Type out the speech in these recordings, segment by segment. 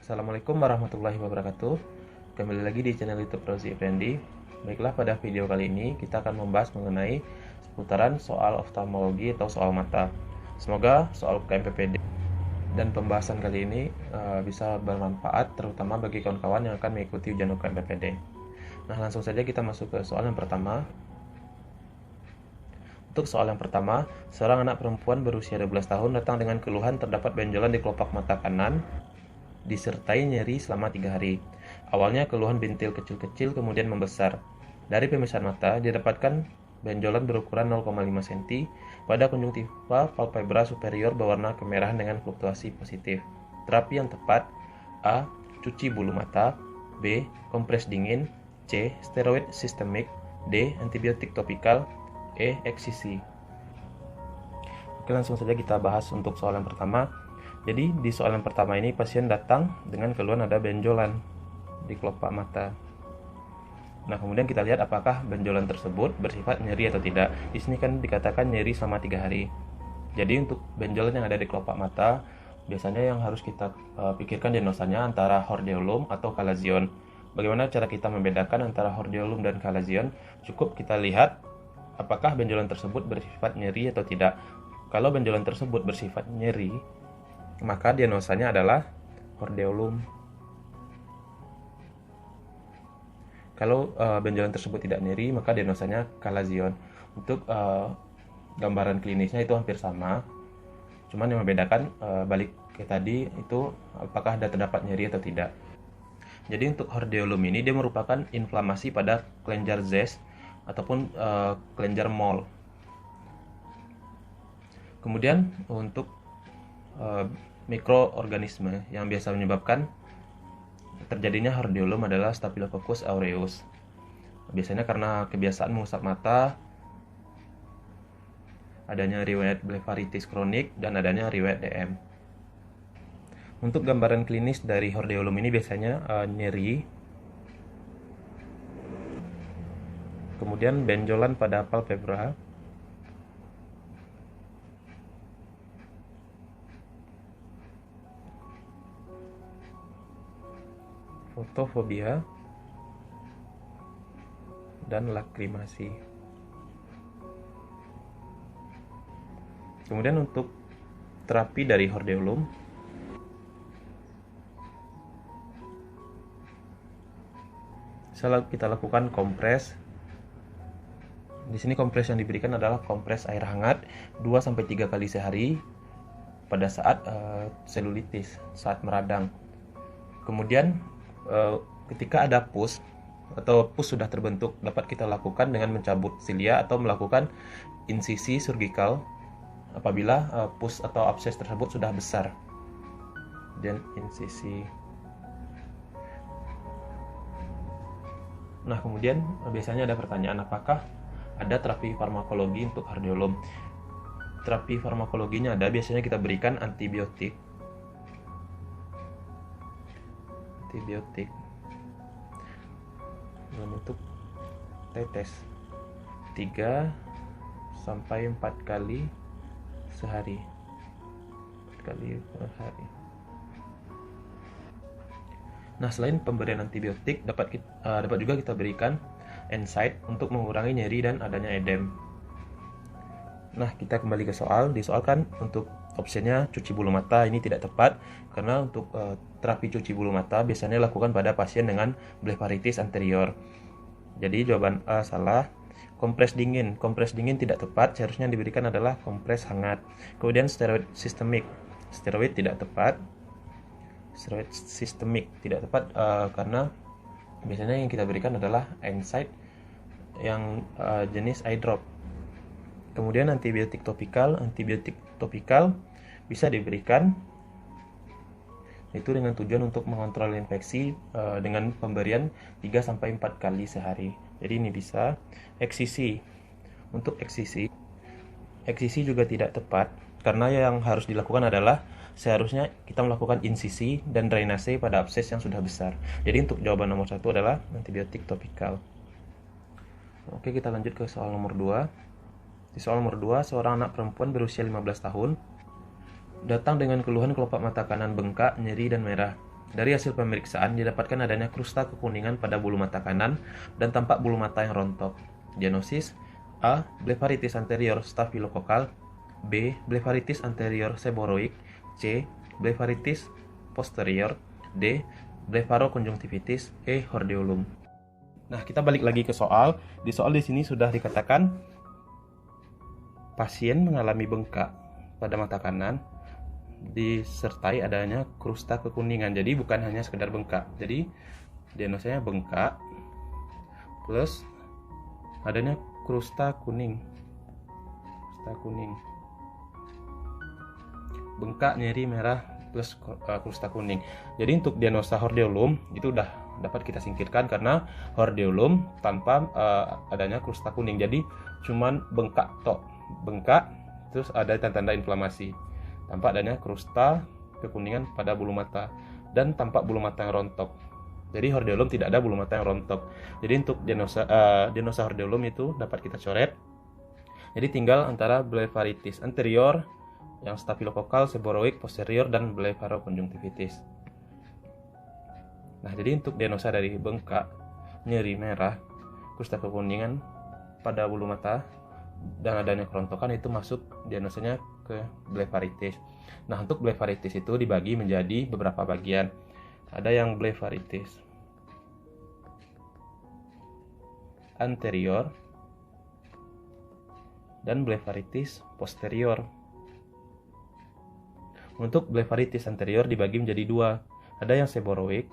Assalamualaikum warahmatullahi wabarakatuh. Kembali lagi di channel YouTube Rozi Effendi. Baiklah, pada video kali ini kita akan membahas mengenai seputaran soal oftalmologi atau soal mata. Semoga soal KMPPD dan pembahasan kali ini bisa bermanfaat terutama bagi kawan-kawan yang akan mengikuti ujian UKMPPD. Nah, langsung saja kita masuk ke soal yang pertama. Untuk soal yang pertama, seorang anak perempuan berusia 12 tahun datang dengan keluhan terdapat benjolan di kelopak mata kanan disertai nyeri selama 3 hari. Awalnya keluhan bintil kecil-kecil kemudian membesar. Dari pemeriksaan mata didapatkan benjolan berukuran 0,5 cm pada konjungtiva palpebra superior berwarna kemerahan dengan fluktuasi positif. Terapi yang tepat: A. Cuci bulu mata, B. Kompres dingin, C. Steroid sistemik, D. Antibiotik topikal, E. Eksisi. Oke, langsung saja kita bahas untuk soal yang pertama. Jadi di soal yang pertama ini pasien datang dengan keluhan ada benjolan di kelopak mata. Nah, kemudian kita lihat apakah benjolan tersebut bersifat nyeri atau tidak. Di sini kan dikatakan nyeri selama 3 hari. Jadi untuk benjolan yang ada di kelopak mata, biasanya yang harus kita pikirkan diagnosanya antara hordeolum atau kalazion. Bagaimana cara kita membedakan antara hordeolum dan kalazion? Cukup kita lihat apakah benjolan tersebut bersifat nyeri atau tidak. Kalau benjolan tersebut bersifat nyeri, maka diagnosanya adalah hordeolum. Kalau benjolan tersebut tidak nyeri, maka diagnosanya kalazion. Untuk gambaran klinisnya itu hampir sama, cuman yang membedakan balik ke tadi itu apakah ada terdapat nyeri atau tidak. Jadi untuk hordeolum ini dia merupakan inflamasi pada kelenjar Zest ataupun kelenjar Moll. Kemudian untuk mikroorganisme yang biasa menyebabkan terjadinya hordeolum adalah Staphylococcus aureus. Biasanya karena kebiasaan mengusap mata, adanya riwayat blefaritis kronik, dan adanya riwayat DM. Untuk gambaran klinis dari hordeolum ini biasanya nyeri, kemudian benjolan pada palpebra, fotofobia, dan lakrimasi. Kemudian untuk terapi dari hordeolum, kita lakukan kompres. Di sini kompres yang diberikan adalah kompres air hangat 2-3 kali sehari pada saat selulitis, saat meradang. Kemudian ketika ada pus atau pus sudah terbentuk, dapat kita lakukan dengan mencabut silia atau melakukan insisi surgikal apabila pus atau abses tersebut sudah besar. Dan insisi. Nah, kemudian biasanya ada pertanyaan, apakah ada terapi farmakologi untuk hordeolum? Terapi farmakologinya ada, biasanya kita berikan antibiotik dalam bentuk tetes 3-4 kali sehari. 4 kali per hari. Nah, selain pemberian antibiotik, dapat juga kita berikan NSAID untuk mengurangi nyeri dan adanya edem. Nah, kita kembali ke soal. Di soal kan untuk opsinya cuci bulu mata ini tidak tepat karena untuk terapi cuci bulu mata biasanya dilakukan pada pasien dengan blefaritis anterior. Jadi jawaban A salah. Kompres dingin tidak tepat, seharusnya yang diberikan adalah kompres hangat. Kemudian steroid sistemik, steroid tidak tepat. Steroid sistemik tidak tepat karena biasanya yang kita berikan adalah NSAID yang jenis eye drop. Kemudian antibiotik topikal bisa diberikan itu dengan tujuan untuk mengontrol infeksi dengan pemberian 3-4 kali sehari. Jadi ini bisa. Eksisi. Untuk eksisi juga tidak tepat karena yang harus dilakukan adalah seharusnya kita melakukan insisi dan drainase pada abses yang sudah besar. Jadi untuk jawaban nomor 1 adalah antibiotik topikal. Oke, kita lanjut ke soal nomor 2. Di soal nomor 2, seorang anak perempuan berusia 15 tahun datang dengan keluhan kelopak mata kanan bengkak, nyeri, dan merah. Dari hasil pemeriksaan didapatkan adanya krusta kekuningan pada bulu mata kanan dan tampak bulu mata yang rontok. Diagnosis: A. Blefaritis anterior stafilokokal, B. Blefaritis anterior seboroik, C. Blefaritis posterior, D. Blefarokonjungtivitis, E. hordeolum. Nah, kita balik lagi ke soal. Di soal di sini sudah dikatakan pasien mengalami bengkak pada mata kanan disertai adanya krusta kekuningan. Jadi bukan hanya sekedar bengkak. Jadi diagnosanya bengkak plus adanya krusta kuning. Bengkak, nyeri, merah plus krusta kuning. Jadi untuk diagnosa hordeolum itu udah dapat kita singkirkan karena hordeolum tanpa adanya krusta kuning. Jadi cuman bengkak terus ada tanda-tanda inflamasi. Tampak adanya krusta kekuningan pada bulu mata dan tampak bulu mata yang rontok. Jadi hordeolum tidak ada bulu mata yang rontok. Jadi untuk diagnosa hordeolum itu dapat kita coret. Jadi tinggal antara blefaritis anterior yang stafilokokal, seboroik, posterior, dan blefarokonjungtivitis. Nah, jadi untuk diagnosa dari bengkak, nyeri, merah, krusta kekuningan pada bulu mata dan adanya kerontokan itu masuk diagnosanya ke blefaritis. Nah, untuk blefaritis itu dibagi menjadi beberapa bagian. Ada yang blefaritis anterior dan blefaritis posterior. Untuk blefaritis anterior dibagi menjadi dua. Ada yang seboroik,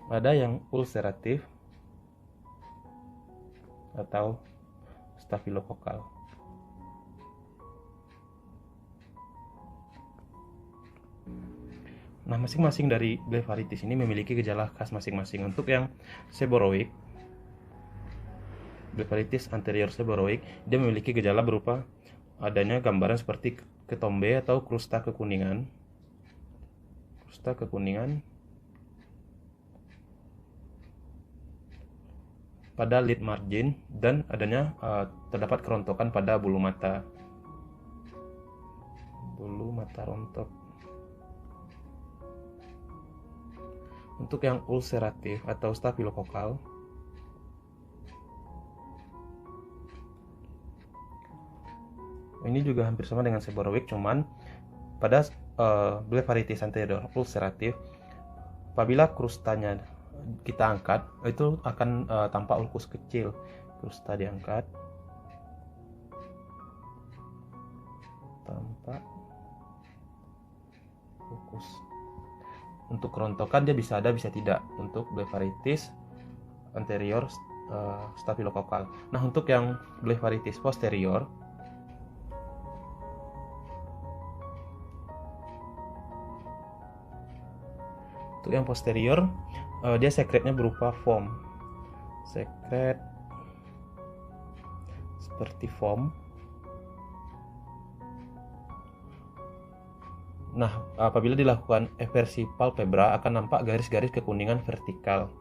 ada yang ulceratif atau stafilokokal. Nah, masing-masing dari blefaritis ini memiliki gejala khas masing-masing. Untuk yang seboroik, blefaritis anterior seboroik, dia memiliki gejala berupa adanya gambaran seperti ketombe atau krusta kekuningan. Pada lid margin dan adanya terdapat kerontokan pada bulu mata rontok. Untuk yang ulceratif atau stafilokokal, ini juga hampir sama dengan seboroik, cuman pada blefaritis anterior ulceratif, apabila krustanya kita angkat, itu akan tampak ulkus kecil. Krusta diangkat, tampak ulkus. Untuk kerontokan dia bisa ada, bisa tidak. Untuk blefaritis anterior stafilokokal. Nah, untuk yang blefaritis posterior, dia sekretnya berupa foam. Sekret seperti foam. Nah, apabila dilakukan eversi palpebra akan nampak garis-garis kekuningan vertikal.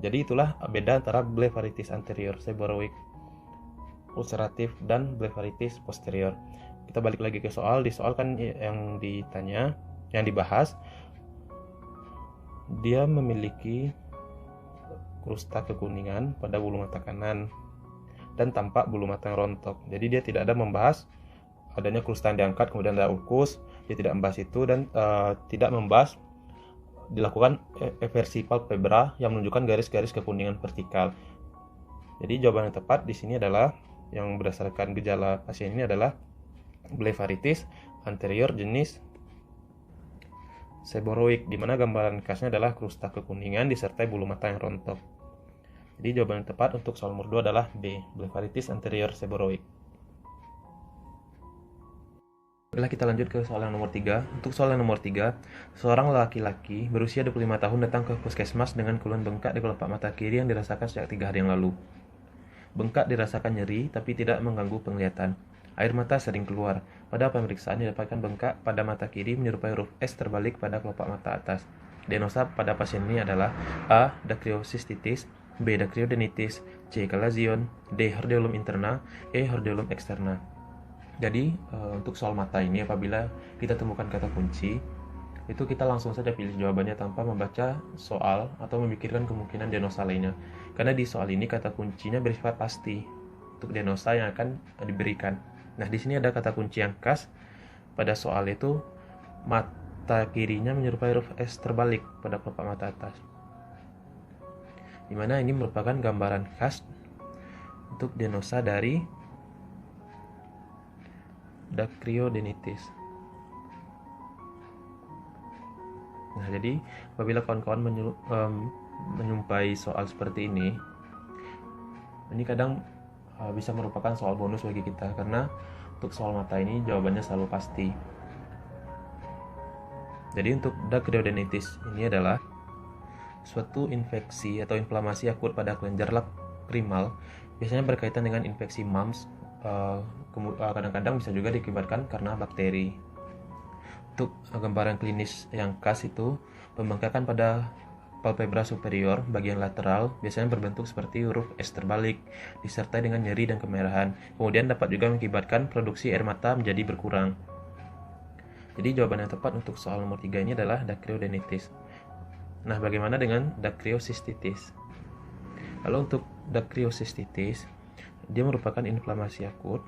Jadi itulah beda antara blefaritis anterior seboroik ulceratif dan blefaritis posterior. Kita balik lagi ke soal. Di soal kan yang dibahas, dia memiliki krusta kekuningan pada bulu mata kanan dan tampak bulu mata yang rontok. Jadi dia tidak ada membahas adanya krusta yang diangkat kemudian ada ulkus. Dia tidak membahas itu dan tidak membahas dilakukan eversi palpebra yang menunjukkan garis-garis kekuningan vertikal. Jadi jawaban yang tepat di sini adalah yang berdasarkan gejala pasien ini adalah blefaritis anterior jenis seboroik, di mana gambaran khasnya adalah krusta kekuningan disertai bulu mata yang rontok. Jadi jawaban yang tepat untuk soal nomor 2 adalah B, blefaritis anterior seboroik. Baiklah, kita lanjut ke soal yang nomor 3. Untuk soal yang nomor 3, seorang laki-laki berusia 25 tahun datang ke puskesmas dengan keluhan bengkak di kelopak mata kiri yang dirasakan sejak 3 hari yang lalu. Bengkak dirasakan nyeri tapi tidak mengganggu penglihatan. Air mata sering keluar. Pada pemeriksaan didapatkan bengkak pada mata kiri menyerupai huruf S terbalik pada kelopak mata atas. Diagnosa pada pasien ini adalah A. Dacryocystitis, B. Dacryodenitis, C. Chalazion, D. Hordeolum interna, E. Hordeolum externa. Jadi untuk soal mata ini apabila kita temukan kata kunci, itu kita langsung saja pilih jawabannya tanpa membaca soal atau memikirkan kemungkinan diagnosa lainnya. Karena di soal ini kata kuncinya bersifat pasti untuk diagnosa yang akan diberikan. Nah, di sini ada kata kunci yang khas pada soal itu, mata kirinya menyerupai huruf S terbalik pada kelopak mata atas. Dimana ini merupakan gambaran khas untuk diagnosa dari dacryodenitis. Nah, jadi apabila kawan-kawan menyumpai soal seperti ini kadang bisa merupakan soal bonus bagi kita, karena untuk soal mata ini jawabannya selalu pasti. Jadi untuk dacryodenitis ini adalah suatu infeksi atau inflamasi akut pada kelenjar lakrimal, biasanya berkaitan dengan infeksi mumps, kadang-kadang bisa juga diakibatkan karena bakteri. Untuk gambaran klinis yang khas itu, pembengkakan pada palpebra superior bagian lateral biasanya berbentuk seperti huruf S terbalik, disertai dengan nyeri dan kemerahan. Kemudian dapat juga mengakibatkan produksi air mata menjadi berkurang. Jadi jawaban yang tepat untuk soal nomor 3 ini adalah dacryodenitis. Nah, bagaimana dengan dacryocystitis? Kalau untuk dacryocystitis, dia merupakan inflamasi akut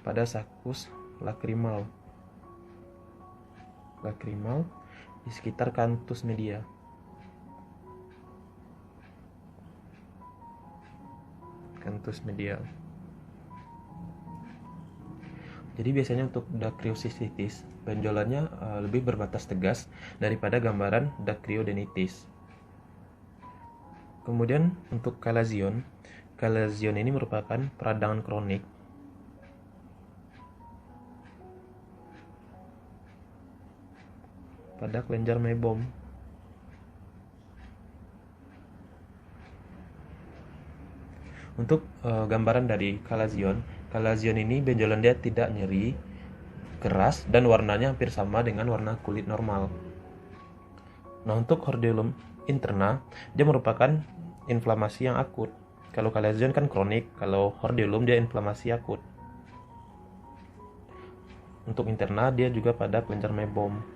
pada sakus lakrimal di sekitar kantus media. Jadi biasanya untuk dacryocystitis, benjolannya lebih berbatas tegas daripada gambaran dacryodenitis. Kemudian untuk chalazion ini merupakan peradangan kronik pada kelenjar mebom. Untuk gambaran dari chalazion ini benjolan dia tidak nyeri, keras, dan warnanya hampir sama dengan warna kulit normal. Nah, untuk hordeolum interna, dia merupakan inflamasi yang akut. Kalau chalazion kan kronik, kalau hordeolum dia inflamasi akut. Untuk interna dia juga pada kelenjar mebom.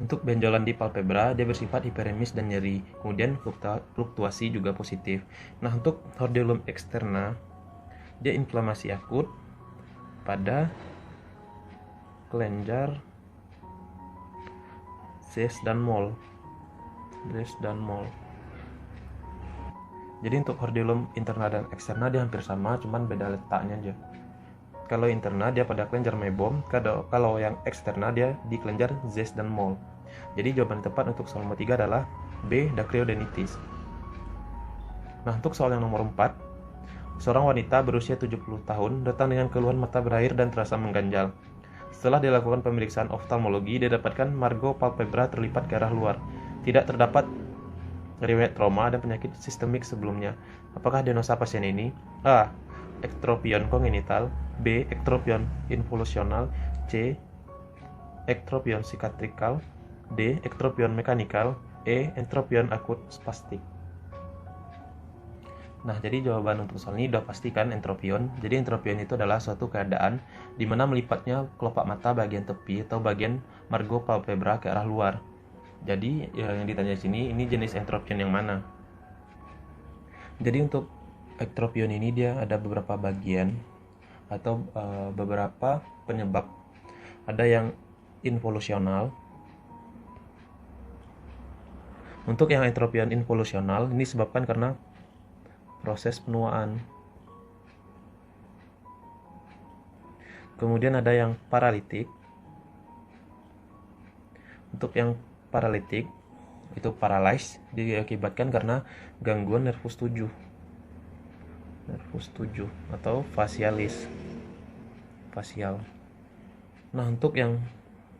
Untuk benjolan di palpebra, dia bersifat hiperemis dan nyeri, kemudian fluktuasi juga positif. Nah, untuk hordeolum externa, dia inflamasi akut pada kelenjar Zes dan Moll. Jadi untuk hordeolum interna dan externa dia hampir sama, cuman beda letaknya aja. Kalau interna dia pada kelenjar mebom, kalau yang eksterna dia di kelenjar Zes dan Moll. Jadi jawaban tepat untuk soal nomor 3 adalah B, dacryodenitis. Nah, untuk soal yang nomor 4, seorang wanita berusia 70 tahun datang dengan keluhan mata berair dan terasa mengganjal. Setelah dilakukan pemeriksaan oftalmologi, didapatkan margo palpebra terlipat ke arah luar. Tidak terdapat riwayat trauma dan penyakit sistemik sebelumnya. Apakah diagnosa pasien ini? A. Ektropion kongenital, B. Ektropion involusional, C. Ektropion sikatrikal, D. Ektropion mekanikal, E. Ektropion akut spastik. Nah, jadi jawaban untuk soal ini udah pastikan entropion. Jadi entropion itu adalah suatu keadaan di mana melipatnya kelopak mata bagian tepi atau bagian margo palpebra ke arah luar. Jadi yang ditanya di sini, ini jenis entropion yang mana? Jadi untuk ektropion ini dia ada beberapa bagian atau beberapa penyebab. Ada yang involusional. Untuk yang entropion involusional ini disebabkan karena proses penuaan. Kemudian ada yang paralitik. Untuk yang paralitik itu paralysis diakibatkan karena gangguan nervus 7 atau fasial. Nah, untuk yang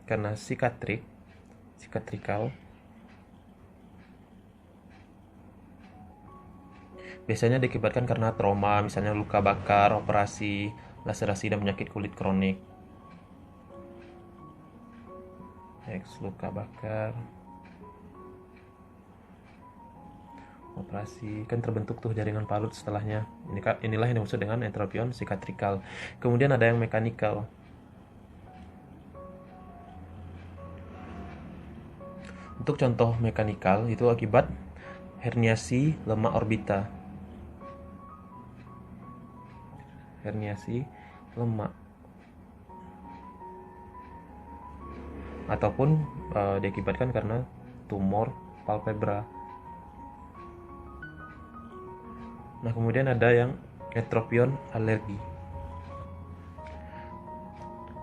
karena sikatrikal biasanya diakibatkan karena trauma, misalnya luka bakar, operasi, laserasi, dan penyakit kulit kronik. Luka bakar, proliferasi, kan terbentuk tuh jaringan parut setelahnya. Inilah yang dimaksud dengan entropion sikatrikal. Kemudian ada yang mekanikal. Untuk contoh mekanikal itu akibat herniasi lemak orbita. Herniasi lemak. Ataupun diakibatkan karena tumor palpebra. Nah, kemudian ada yang entropion alergi.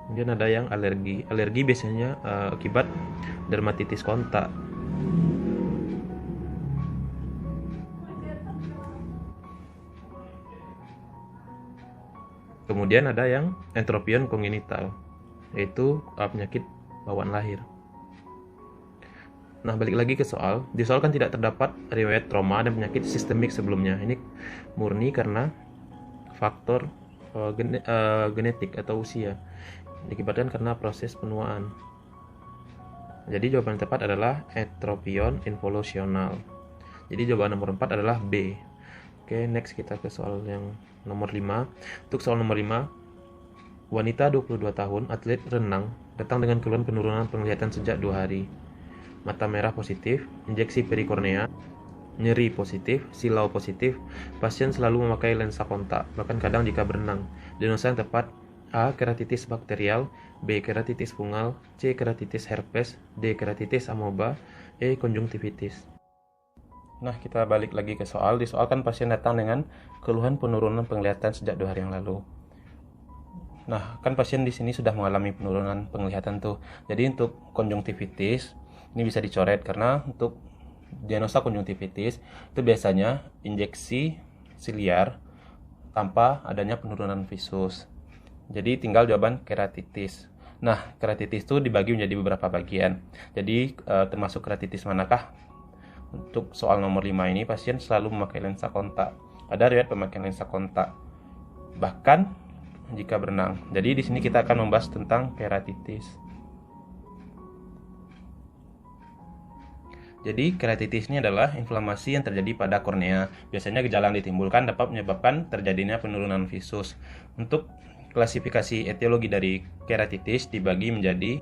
Kemudian ada yang alergi. Alergi biasanya akibat dermatitis kontak. Kemudian ada yang entropion kongenital, yaitu penyakit bawaan lahir. Nah, balik lagi ke soal. Di soal kan tidak terdapat riwayat trauma dan penyakit sistemik sebelumnya. Ini murni karena faktor genetik atau usia, diakibatkan karena proses penuaan. Jadi jawaban yang tepat adalah entropion involusional. Jadi jawaban nomor 4 adalah B. Oke, next kita ke soal yang nomor 5. Untuk soal nomor 5, wanita 22 tahun, atlet renang, datang dengan keluhan penurunan penglihatan sejak 2 hari. Mata merah positif, injeksi perikornea, nyeri positif, silau positif. Pasien selalu memakai lensa kontak, bahkan kadang jika berenang. Diagnosa yang tepat: A. Keratitis bakterial, B. Keratitis fungal, C. Keratitis herpes, D. Keratitis amoeba, E. Konjungtivitis. Nah, kita balik lagi ke soal. Di soal kan pasien datang dengan keluhan penurunan penglihatan sejak 2 hari yang lalu. Nah, kan pasien di sini sudah mengalami penurunan penglihatan tuh. Jadi untuk konjungtivitis ini bisa dicoret, karena untuk diagnosa konjungtivitis itu biasanya injeksi siliar tanpa adanya penurunan visus. Jadi tinggal jawaban keratitis. Nah, keratitis itu dibagi menjadi beberapa bagian. Jadi termasuk keratitis manakah? Untuk soal nomor 5 ini, pasien selalu memakai lensa kontak. Ada riwayat pemakaian lensa kontak, bahkan jika berenang. Jadi di sini kita akan membahas tentang keratitis. Jadi keratitis ini adalah inflamasi yang terjadi pada kornea. Biasanya gejala yang ditimbulkan dapat menyebabkan terjadinya penurunan visus. Untuk klasifikasi etiologi dari keratitis dibagi menjadi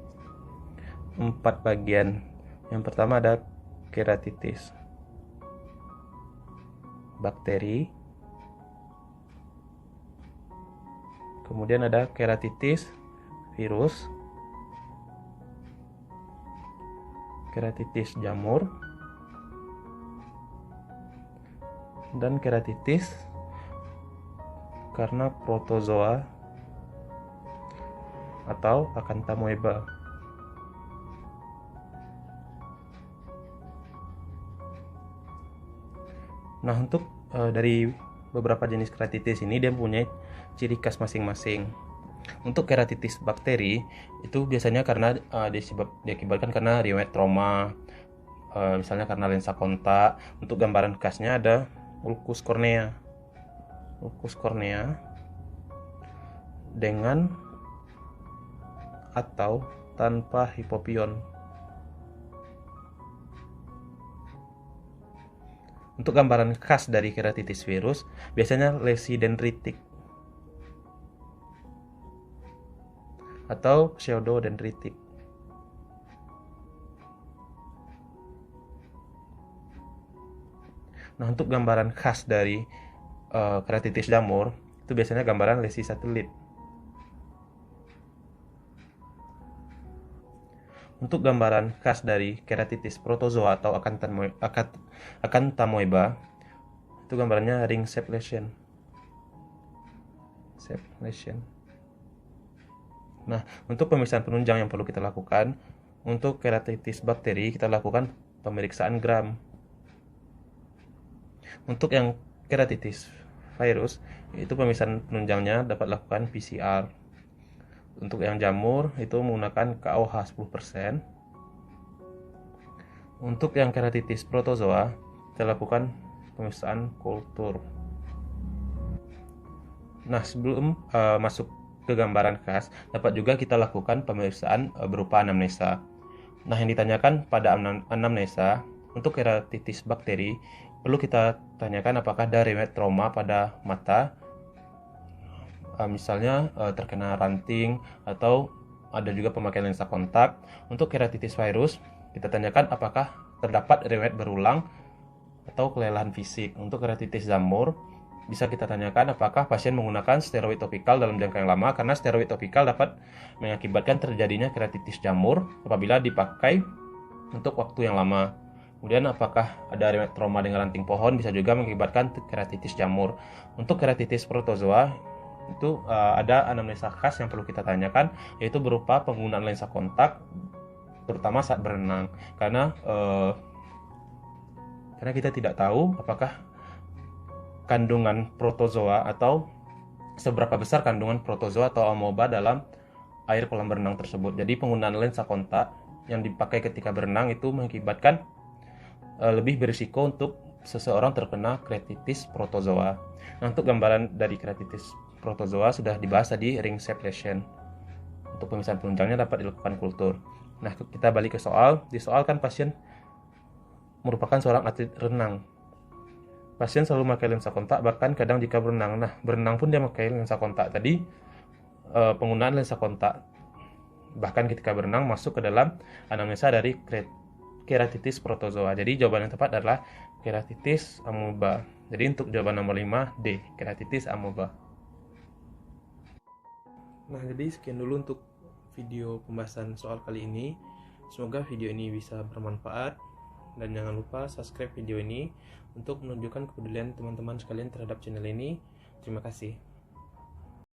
4 bagian. Yang pertama ada keratitis bakteri. Kemudian ada keratitis virus, keratitis jamur, dan keratitis karena protozoa atau Acanthamoeba. Nah, untuk dari beberapa jenis keratitis ini dia mempunyai ciri khas masing-masing. Untuk keratitis bakteri itu biasanya karena diakibatkan karena riwayat trauma, misalnya karena lensa kontak. Untuk gambaran khasnya ada ulkus kornea. Ulkus kornea dengan atau tanpa hipopion. Untuk gambaran khas dari keratitis virus, biasanya lesi dendritik atau pseudodendritik. Nah, untuk gambaran khas dari keratitis jamur, itu biasanya gambaran lesi satelit. Untuk gambaran khas dari keratitis protozoa atau Acanthamoeba, itu gambarannya ring shape lesion. Nah, untuk pemeriksaan penunjang yang perlu kita lakukan, untuk keratitis bakteri kita lakukan pemeriksaan gram. Untuk yang keratitis virus, itu pemeriksaan penunjangnya dapat lakukan PCR. Untuk yang jamur itu menggunakan KOH 10%. Untuk yang keratitis protozoa kita lakukan pemeriksaan kultur. Nah, sebelum masuk ke gambaran khas, dapat juga kita lakukan pemeriksaan berupa anamnesa. Nah, yang ditanyakan pada anamnesa untuk keratitis bakteri perlu kita tanyakan apakah ada riwayat trauma pada mata, misalnya terkena ranting atau ada juga pemakaian lensa kontak. Untuk keratitis virus, kita tanyakan apakah terdapat riwayat berulang atau kelelahan fisik. Untuk keratitis jamur, bisa kita tanyakan apakah pasien menggunakan steroid topikal dalam jangka yang lama, karena steroid topikal dapat mengakibatkan terjadinya keratitis jamur apabila dipakai untuk waktu yang lama. Kemudian apakah ada riwayat trauma dengan ranting pohon, bisa juga mengakibatkan keratitis jamur. Untuk keratitis protozoa, itu ada anamnesa khas yang perlu kita tanyakan, yaitu berupa penggunaan lensa kontak terutama saat berenang, karena kita tidak tahu apakah kandungan protozoa atau seberapa besar kandungan protozoa atau amoeba dalam air kolam berenang tersebut. Jadi penggunaan lensa kontak yang dipakai ketika berenang itu mengakibatkan lebih berisiko untuk seseorang terkena keratitis protozoa. Nah, untuk gambaran dari keratitis protozoa sudah dibahas di ring separation. Untuk pemisahan penunjangnya dapat dilakukan kultur. Nah, kita balik ke soal. Di soal kan pasien merupakan seorang atlet renang. Pasien selalu memakai lensa kontak, bahkan kadang jika berenang. Nah, berenang pun dia memakai lensa kontak. Tadi penggunaan lensa kontak bahkan ketika berenang masuk ke dalam anamnesa dari keratitis protozoa. Jadi jawaban yang tepat adalah keratitis amoeba. Jadi untuk jawaban nomor 5 D, keratitis amoeba. Nah, jadi sekian dulu untuk video pembahasan soal kali ini. Semoga video ini bisa bermanfaat, dan jangan lupa subscribe video ini untuk menunjukkan kepedulian teman-teman sekalian terhadap channel ini. Terima kasih.